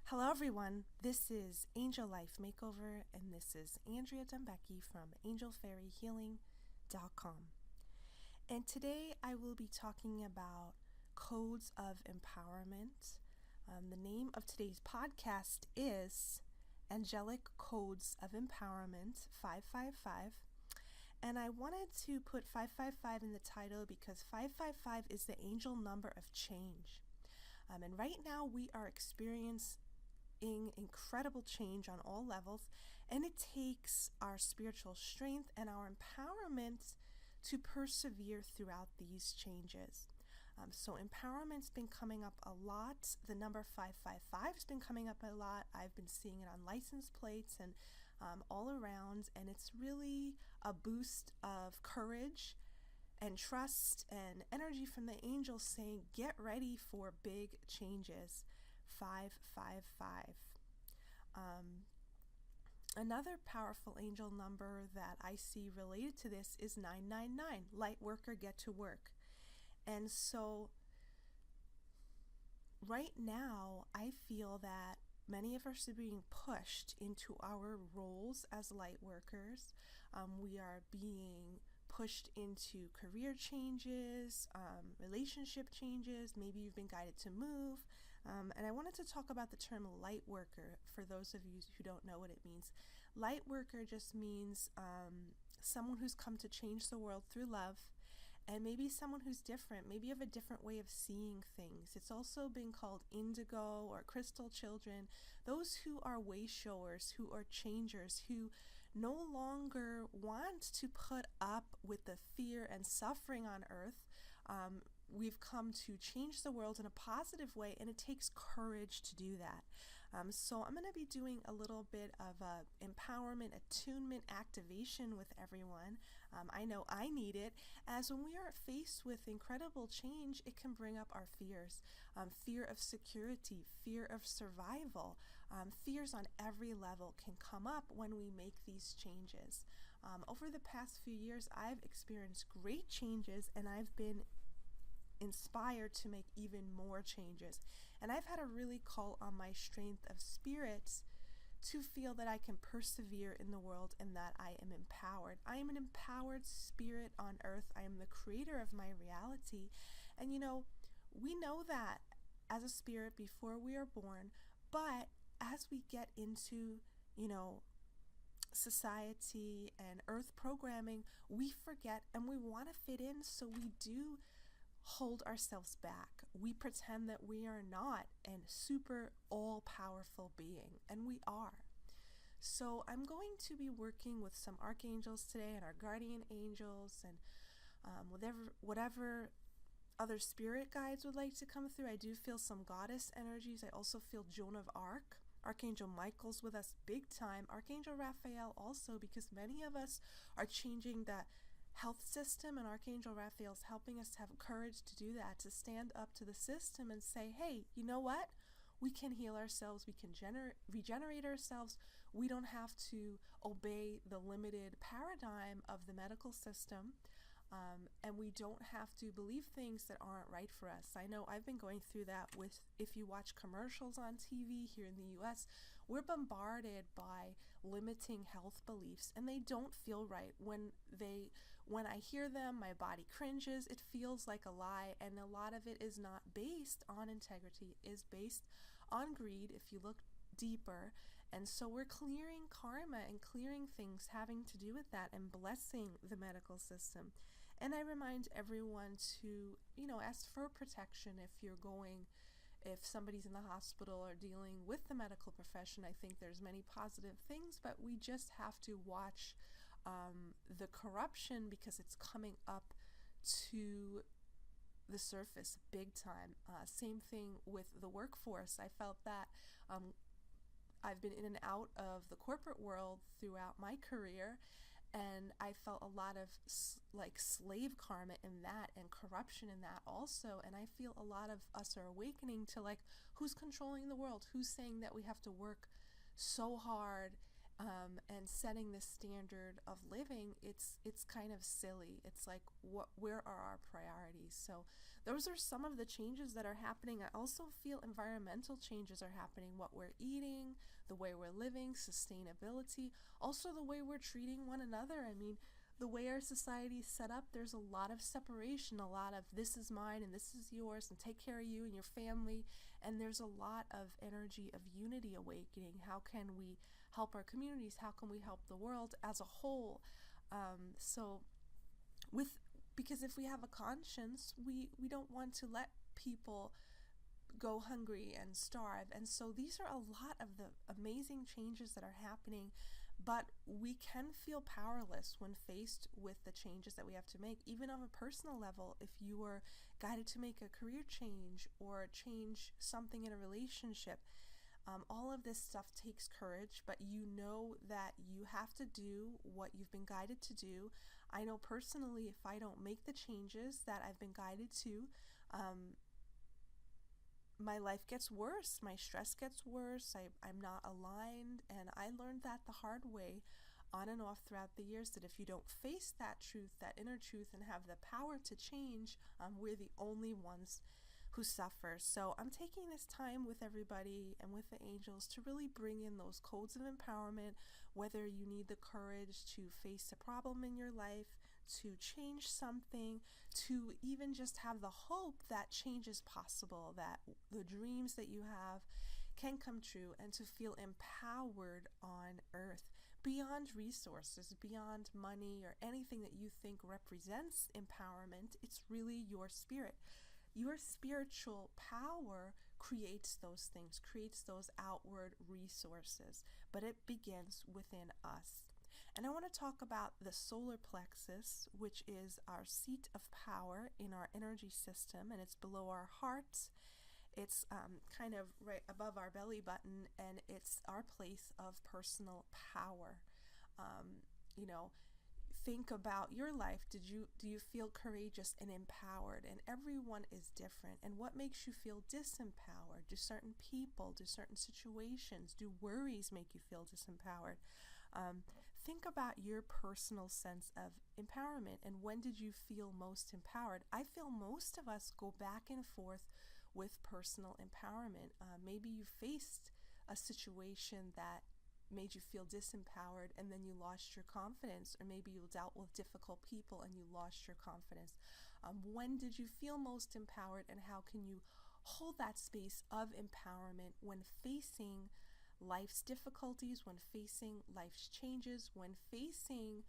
Hello, everyone. This is Angel Life Makeover, and this is Andrea Dembecki from angelfairyhealing.com. And today I will be talking about codes of empowerment. The name of today's podcast is Angelic Codes of Empowerment 555. And I wanted to put 555 in the title because 555 is the angel number of change. And right now we are experiencing incredible change on all levels, and it takes our spiritual strength and our empowerment to persevere throughout these changes. So empowerment's been coming up a lot. The number 555 has been coming up a lot. I've been seeing it on license plates and all around, and it's really a boost of courage and trust and energy from the angels saying, get ready for big changes. 555. Another powerful angel number that I see related to this is 999, light worker, get to work. And so right now I feel that many of us are being pushed into our roles as light workers. We are being pushed into career changes, relationship changes. Maybe you've been guided to move. And I wanted to talk about the term light worker for those of you who don't know what it means. Light worker just means someone who's come to change the world through love, and maybe someone who's different, maybe you have a different way of seeing things. It's also been called indigo or crystal children, those who are way showers, who are changers, who no longer want to put up with the fear and suffering on earth. We've come to change the world in a positive way, and it takes courage to do that. So I'm going to be doing a little bit of empowerment, attunement, activation with everyone. I know I need it, as when we are faced with incredible change, it can bring up our fears. Fear of security, fear of survival, fears on every level can come up when we make these changes. Over the past few years, I've experienced great changes, and I've been inspired to make even more changes. And I've had a really call on my strength of spirits to feel that I can persevere in the world and that I am empowered. I am an empowered spirit on earth. I am the creator of my reality. And we know that as a spirit before we are born, but as we get into, society and earth programming, we forget and we want to fit in, so we do hold ourselves back. We pretend that we are not a super all-powerful being, and we are. So I'm going to be working with some archangels today and our guardian angels and whatever other spirit guides would like to come through. I do feel some goddess energies. I also feel Joan of Arc. Archangel Michael's with us big time. Archangel Raphael also, because many of us are changing the health system, and Archangel Raphael's helping us to have courage to do that, to stand up to the system and say, hey, you know what? We can heal ourselves. We can regenerate ourselves. We don't have to obey the limited paradigm of the medical system. And we don't have to believe things that aren't right for us. I know I've been going through that if you watch commercials on TV here in the US, we're bombarded by limiting health beliefs, and they don't feel right. When I hear them, my body cringes. It feels like a lie, and a lot of it is not based on integrity, it is based on greed if you look deeper. And so we're clearing karma and clearing things having to do with that and blessing the medical system. And I remind everyone to, ask for protection if somebody's in the hospital or dealing with the medical profession. I think there's many positive things, but we just have to watch the corruption, because it's coming up to the surface big time. Same thing with the workforce. I felt that I've been in and out of the corporate world throughout my career, and I felt a lot of slave karma in that and corruption in that also. And I feel a lot of us are awakening to who's controlling the world, who's saying that we have to work so hard and setting the standard of living, it's kind of silly. It's like, where are our priorities? So those are some of the changes that are happening. I also feel environmental changes are happening. What we're eating, the way we're living, sustainability, also the way we're treating one another. I mean, the way our society is set up, there's a lot of separation, a lot of this is mine and this is yours, and take care of you and your family. And there's a lot of energy of unity awakening. How can we help our communities? How can we help the world as a whole? So with because if we have a conscience, we don't want to let people go hungry and starve. And so these are a lot of the amazing changes that are happening, but we can feel powerless when faced with the changes that we have to make. Even on a personal level, if you are guided to make a career change or change something in a relationship, all of this stuff takes courage, but you know that you have to do what you've been guided to do. I know personally, if I don't make the changes that I've been guided to, my life gets worse, my stress gets worse, I'm not aligned, and I learned that the hard way on and off throughout the years, that if you don't face that truth, that inner truth, and have the power to change, we're the only ones who suffer. So I'm taking this time with everybody and with the angels to really bring in those codes of empowerment, whether you need the courage to face a problem in your life, to change something, to even just have the hope that change is possible, that the dreams that you have can come true, and to feel empowered on earth beyond resources, beyond money or anything that you think represents empowerment. It's really your spirit. Your spiritual power creates those things, creates those outward resources, but it begins within us. And I want to talk about the solar plexus, which is our seat of power in our energy system, and it's below our heart. It's kind of right above our belly button, and it's our place of personal power. You know, think about your life. Do you feel courageous and empowered? And everyone is different. And what makes you feel disempowered? Do certain people, do certain situations, do worries make you feel disempowered? Think about your personal sense of empowerment, and when did you feel most empowered? I feel most of us go back and forth with personal empowerment. Maybe you faced a situation that made you feel disempowered and then you lost your confidence, or maybe you dealt with difficult people and you lost your confidence. When did you feel most empowered, and how can you hold that space of empowerment when facing life's difficulties, when facing life's changes, when facing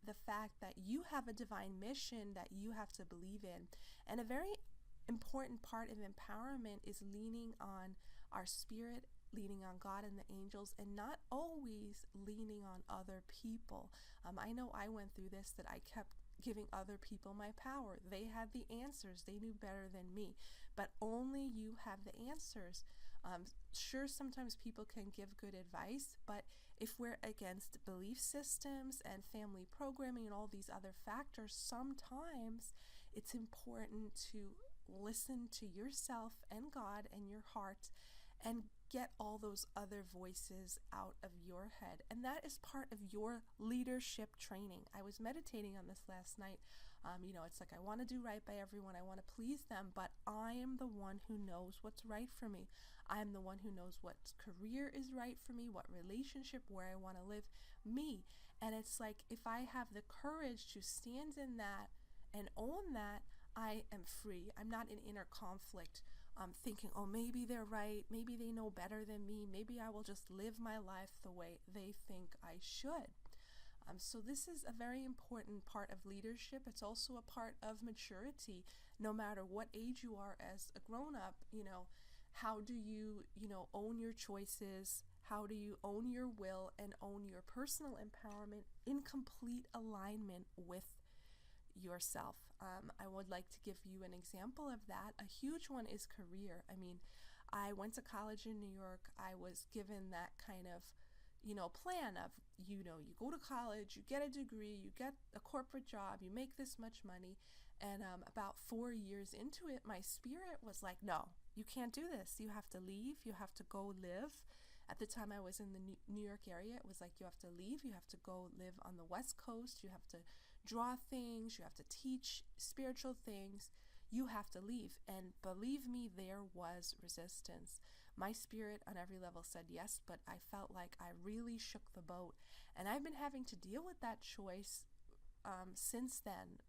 the fact that you have a divine mission that you have to believe in? And a very important part of empowerment is leaning on our spirit, leaning on God and the angels, and not always leaning on other people. I know I went through this, that I kept giving other people my power. They had the answers. They knew better than me, but only you have the answers. Sure, sometimes people can give good advice, but if we're against belief systems and family programming and all these other factors, sometimes it's important to listen to yourself and God and your heart and get all those other voices out of your head. And that is part of your leadership training. I was meditating on this last night. It's like, I want to do right by everyone. I want to please them, but I am the one who knows what's right for me. I am the one who knows what career is right for me, what relationship, where I want to live, me. And it's like, if I have the courage to stand in that and own that, I am free. I'm not in inner conflict, thinking, oh, maybe they're right, maybe they know better than me, maybe I will just live my life the way they think I should. So this is a very important part of leadership. It's also a part of maturity. No matter what age you are as a grown-up, how do you, own your choices? How do you own your will and own your personal empowerment in complete alignment with yourself? I would like to give you an example of that. A huge one is career. I mean, I went to college in New York. I was given that kind of, plan of, you go to college, you get a degree, you get a corporate job, you make this much money. And about 4 years into it, my spirit was like, no, you can't do this. You have to leave. You have to go live At the time I was in the New York area, it was like, you have to leave, you have to go live on the West Coast, you have to draw things, you have to teach spiritual things, you have to leave. And believe me, there was resistance. My spirit on every level said yes, but I felt like I really shook the boat. And I've been having to deal with that choice since then,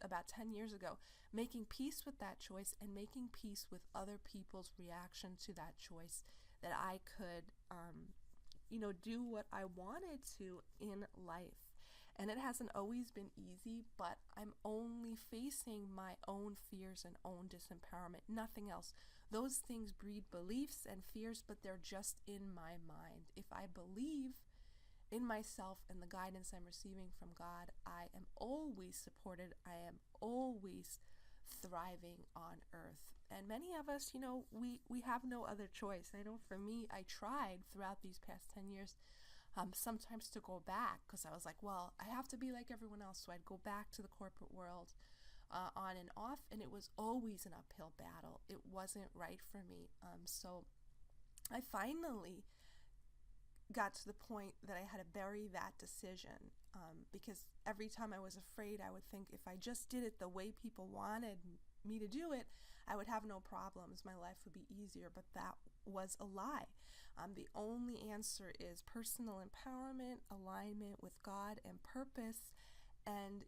about 10 years ago, making peace with that choice and making peace with other people's reaction to that choice, that I could, do what I wanted to in life. And it hasn't always been easy, but I'm only facing my own fears and own disempowerment, nothing else. Those things breed beliefs and fears, but they're just in my mind. If I believe in myself and the guidance I'm receiving from God, I am always supported. I am always thriving on earth. And many of us, we have no other choice. I know for me, I tried throughout these past 10 years sometimes to go back, because I was like, well, I have to be like everyone else. So I'd go back to the corporate world on and off, and it was always an uphill battle. It wasn't right for me. So I finally got to the point that I had to bury that decision, because every time I was afraid, I would think if I just did it the way people wanted me to do it, I would have no problems. My life would be easier, but that was a lie. The only answer is personal empowerment, alignment with God and purpose, and,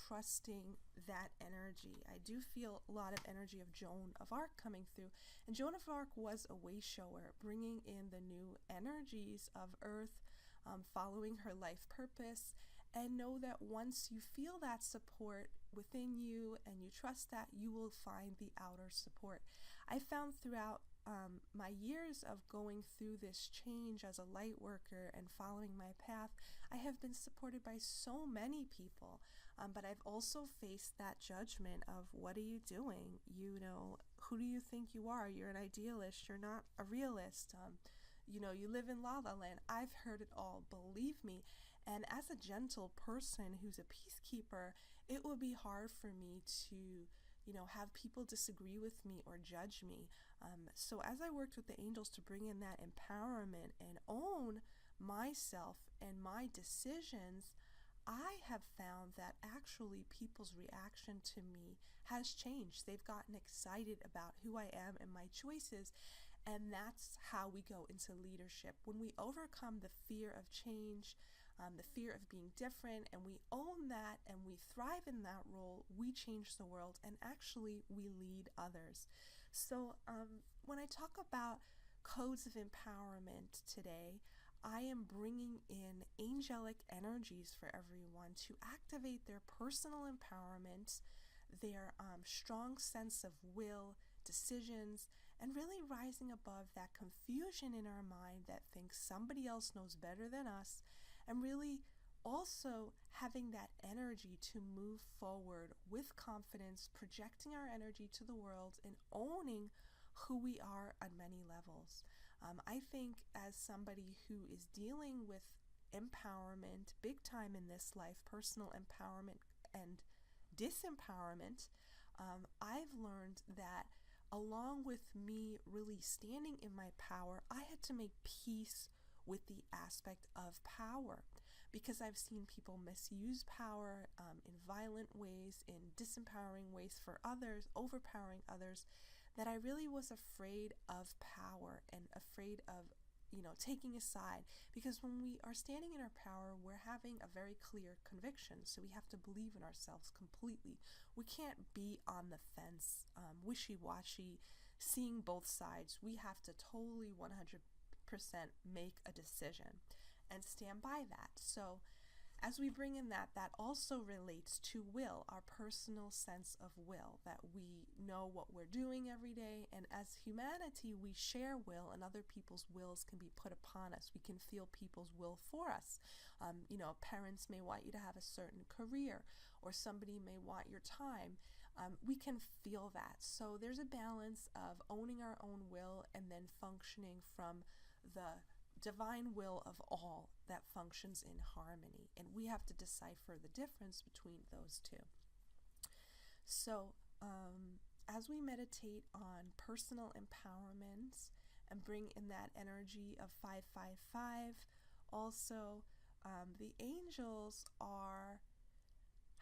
trusting that energy. I do feel a lot of energy of Joan of Arc coming through. And Joan of Arc was a way shower, bringing in the new energies of earth, following her life purpose. And know that once you feel that support within you and you trust that, you will find the outer support. I found throughout my years of going through this change as a light worker and following my path, I have been supported by so many people, but I've also faced that judgment of, what are you doing? Who do you think you are? You're an idealist. You're not a realist. You live in La La Land. I've heard it all, believe me. And as a gentle person who's a peacekeeper, it would be hard for me to have people disagree with me or judge me. So as I worked with the angels to bring in that empowerment and own myself and my decisions, I have found that actually people's reaction to me has changed. They've gotten excited about who I am and my choices. And that's how we go into leadership. When we overcome the fear of change, the fear of being different, and we own that and we thrive in that role, we change the world and actually we lead others. So when I talk about codes of empowerment today, I am bringing in angelic energies for everyone to activate their personal empowerment, their strong sense of will, decisions, and really rising above that confusion in our mind that thinks somebody else knows better than us, and really also having that energy to move forward with confidence, projecting our energy to the world and owning who we are on many levels. I think as somebody who is dealing with empowerment big time in this life, personal empowerment and disempowerment, I've learned that along with me really standing in my power, I had to make peace with the aspect of power, because I've seen people misuse power in violent ways, in disempowering ways for others, overpowering others, that I really was afraid of power and afraid of, taking a side. Because when we are standing in our power, we're having a very clear conviction. So we have to believe in ourselves completely. We can't be on the fence, wishy-washy, seeing both sides. We have to totally 100% make a decision and stand by that. So as we bring in that also relates to will, our personal sense of will, that we know what we're doing every day. And as humanity, we share will, and other people's wills can be put upon us. We can feel people's will for us. Parents may want you to have a certain career, or somebody may want your time. We can feel that. So there's a balance of owning our own will and then functioning from the divine will of all that functions in harmony. And we have to decipher the difference between those two. So as we meditate on personal empowerment and bring in that energy of 555. Also, the angels are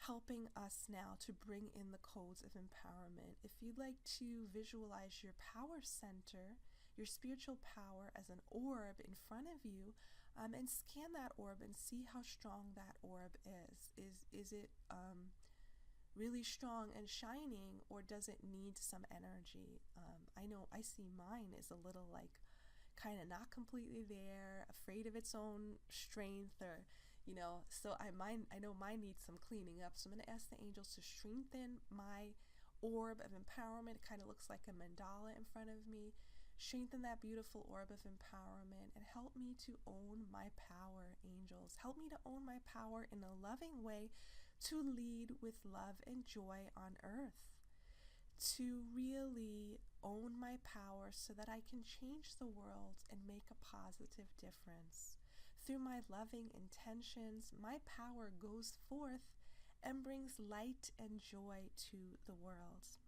helping us now to bring in the codes of empowerment. If you'd like to visualize your power center, your spiritual power as an orb in front of you, and scan that orb and see how strong that orb is. Is it really strong and shining, or does it need some energy? I know I see mine is a little like kind of not completely there, afraid of its own strength, or so I know mine needs some cleaning up. So I'm going to ask the angels to strengthen my orb of empowerment. It kind of looks like a mandala in front of me. Strengthen that beautiful orb of empowerment and help me to own my power, angels. Help me to own my power in a loving way, to lead with love and joy on earth, to really own my power so that I can change the world and make a positive difference. Through my loving intentions, my power goes forth and brings light and joy to the world.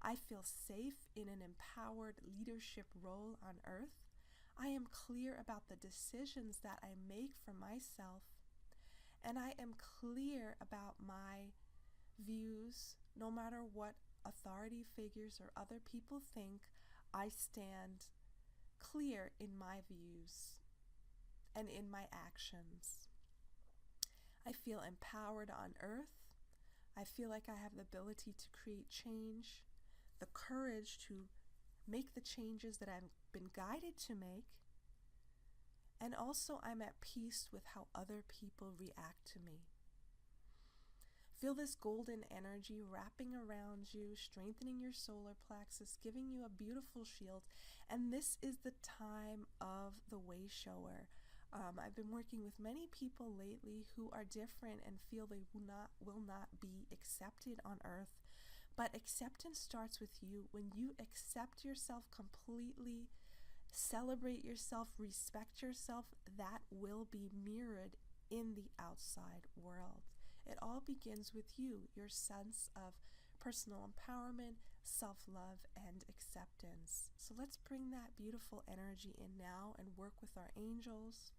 I feel safe in an empowered leadership role on earth. I am clear about the decisions that I make for myself, and I am clear about my views. No matter what authority figures or other people think, I stand clear in my views and in my actions. I feel empowered on earth. I feel like I have the ability to create change, the courage to make the changes that I've been guided to make, and also I'm at peace with how other people react to me. Feel this golden energy wrapping around you, strengthening your solar plexus, giving you a beautiful shield. And this is the time of the way shower. I've been working with many people lately who are different and feel they will not be accepted on earth. But acceptance starts with you. When you accept yourself completely, celebrate yourself, respect yourself, that will be mirrored in the outside world. It all begins with you, your sense of personal empowerment, self-love, and acceptance. So let's bring that beautiful energy in now and work with our angels.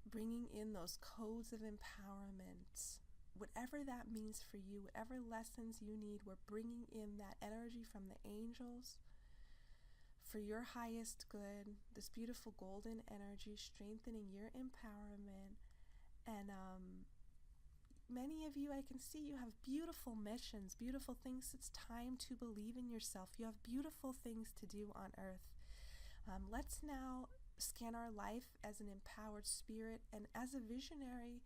Bringing in those codes of empowerment, whatever that means for you, whatever lessons you need, we're bringing in that energy from the angels for your highest good, this beautiful golden energy strengthening your empowerment. And many of you, I can see you have beautiful missions, beautiful things. It's time to believe in yourself. You have beautiful things to do on earth. Let's now scan our life as an empowered spirit, and as a visionary,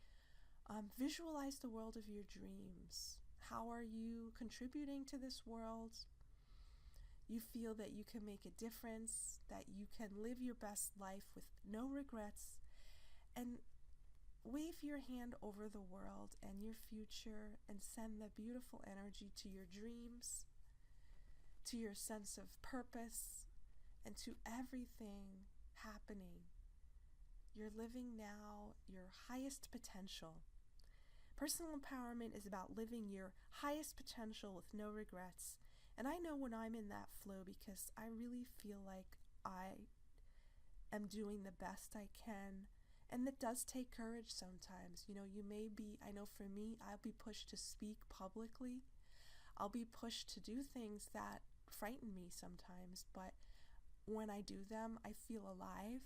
visualize the world of your dreams. How are you contributing to this world? You feel that you can make a difference, that you can live your best life with no regrets, and wave your hand over the world and your future and send the beautiful energy to your dreams, to your sense of purpose, and to everything happening. You're living now your highest potential. Personal empowerment is about living your highest potential with no regrets. And I know when I'm in that flow because I really feel like I am doing the best I can. And that does take courage sometimes. You may be, I know for me, I'll be pushed to speak publicly. I'll be pushed to do things that frighten me sometimes. But when I do them, I feel alive.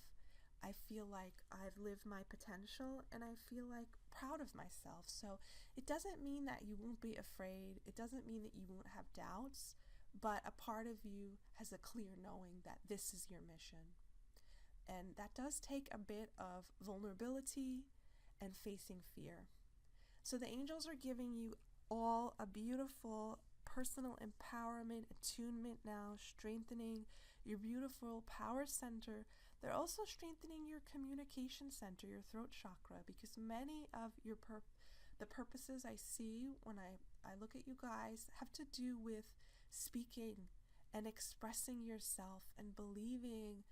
I feel like I've lived my potential, and I feel like proud of myself. So it doesn't mean that you won't be afraid. It doesn't mean that you won't have doubts, but a part of you has a clear knowing that this is your mission. And that does take a bit of vulnerability and facing fear. So the angels are giving you all a beautiful personal empowerment, attunement now, strengthening your beautiful power center. They're also strengthening your communication center, your throat chakra, because many of the purposes I see when I look at you guys have to do with speaking and expressing yourself and believing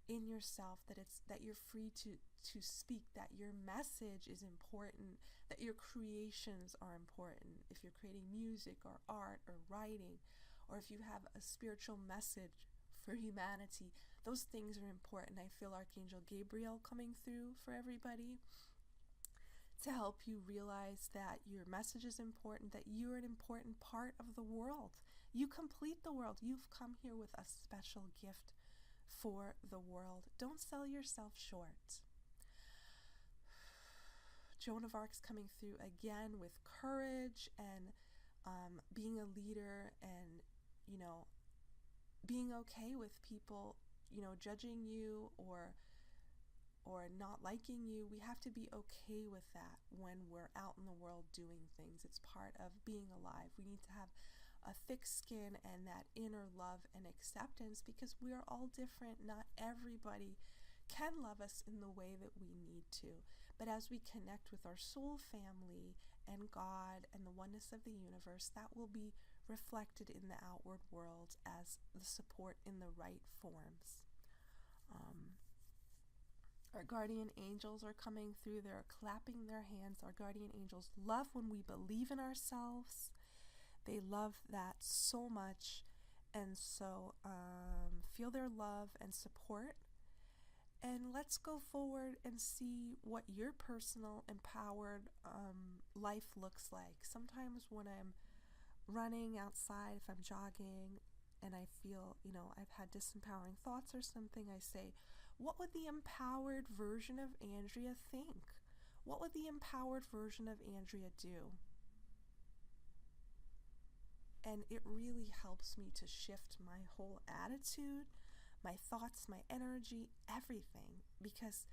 in yourself, that you're free to speak, that your message is important, that your creations are important. If you're creating music or art or writing or if you have a spiritual message for humanity, those things are important. I feel Archangel Gabriel coming through for everybody to help you realize that your message is important, that you're an important part of the world. You complete the world. You've come here with a special gift for the world. Don't sell yourself short. Joan of Arc's coming through again with courage and being a leader, and, being okay with people, judging you or not liking you. We have to be okay with that when we're out in the world doing things. It's part of being alive. We need to have a thick skin and that inner love and acceptance, because we are all different. Not everybody can love us in the way that we need to. But as we connect with our soul family and God and the oneness of the universe, that will be reflected in the outward world as the support in the right forms. Our guardian angels are coming through. They're clapping their hands. Our guardian angels love when we believe in ourselves. They love that so much. And so feel their love and support. And let's go forward and see what your personal empowered life looks like. Sometimes when I'm running outside, if I'm jogging, and I feel, I've had disempowering thoughts or something, I say, what would the empowered version of Andrea think? What would the empowered version of Andrea do? And it really helps me to shift my whole attitude, my thoughts, my energy, everything, because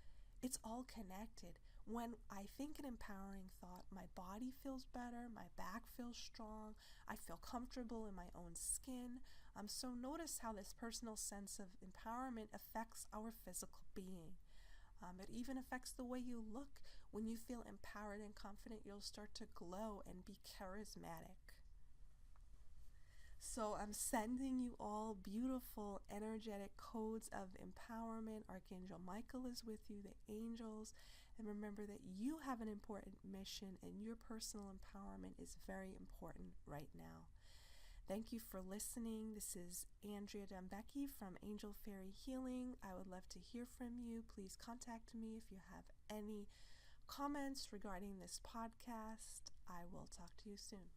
it's all connected. When I think an empowering thought, my body feels better, my back feels strong, I feel comfortable in my own skin. So notice how this personal sense of empowerment affects our physical being. It even affects the way you look. When you feel empowered and confident, you'll start to glow and be charismatic. So I'm sending you all beautiful, energetic codes of empowerment. Archangel Michael is with you, the angels. And remember that you have an important mission, and your personal empowerment is very important right now. Thank you for listening. This is Andrea Dembecki from Angel Fairy Healing. I would love to hear from you. Please contact me if you have any comments regarding this podcast. I will talk to you soon.